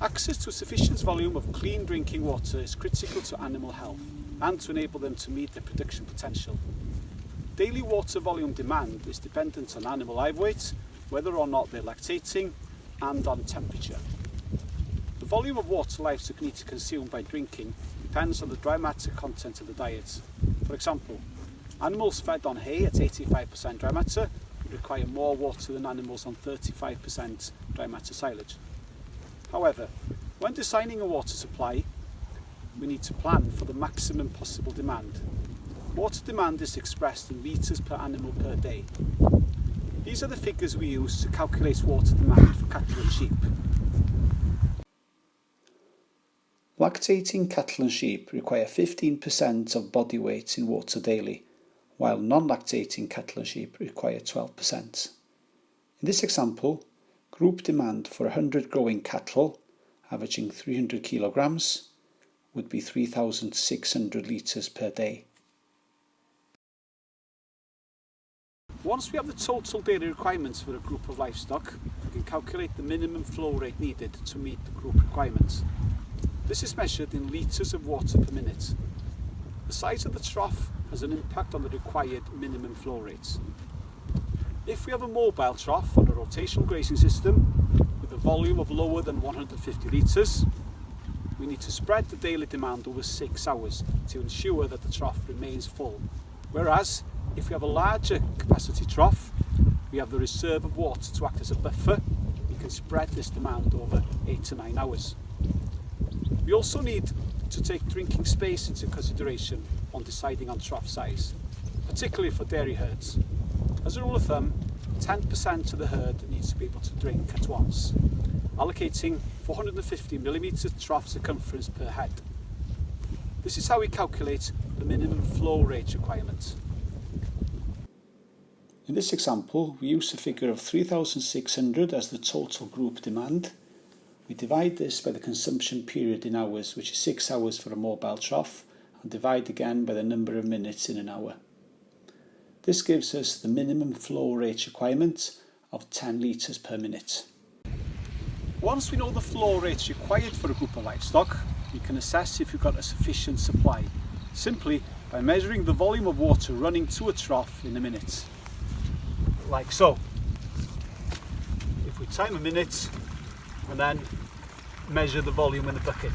Access to a sufficient volume of clean drinking water is critical to animal health and to enable them to meet their production potential. Daily water volume demand is dependent on animal live weight, whether or not they're lactating, and on temperature. The volume of water livestock need to consume by drinking depends on the dry matter content of the diet. For example, animals fed on hay at 85% dry matter would require more water than animals on 35% dry matter silage. However, when designing a water supply, we need to plan for the maximum possible demand. Water demand is expressed in litres per animal per day. These are the figures we use to calculate water demand for cattle and sheep. Lactating cattle and sheep require 15% of body weight in water daily, while non-lactating cattle and sheep require 12%. In this example, group demand for 100 growing cattle, averaging 300 kilograms, would be 3,600 litres per day. Once we have the total daily requirements for a group of livestock, we can calculate the minimum flow rate needed to meet the group requirements. This is measured in litres of water per minute. The size of the trough has an impact on the required minimum flow rates. If we have a mobile trough on a rotational grazing system with a volume of lower than 150 litres, we need to spread the daily demand over 6 hours to ensure that the trough remains full. Whereas, if we have a larger capacity trough, we have the reserve of water to act as a buffer. We can spread this demand over 8 to 9 hours. We also need to take drinking space into consideration on deciding on trough size, particularly for dairy herds. As a rule of thumb, 10% of the herd needs to be able to drink at once, allocating 450mm trough circumference per head. This is how we calculate the minimum flow rate requirement. In this example, we use a figure of 3,600 as the total group demand. We divide this by the consumption period in hours, which is 6 hours for a mobile trough, and divide again by the number of minutes in an hour. This gives us the minimum flow rate requirement of 10 litres per minute. Once we know the flow rates required for a group of livestock, we can assess if we've got a sufficient supply, simply by measuring the volume of water running to a trough in a minute. Like so. If we time a minute and then measure the volume in the bucket.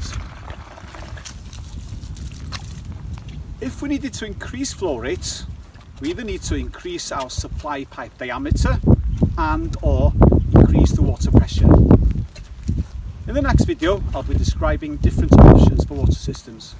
If we needed to increase flow rates, we either need to increase our supply pipe diameter and or increase the water pressure. In the next video, I'll be describing different options for water systems.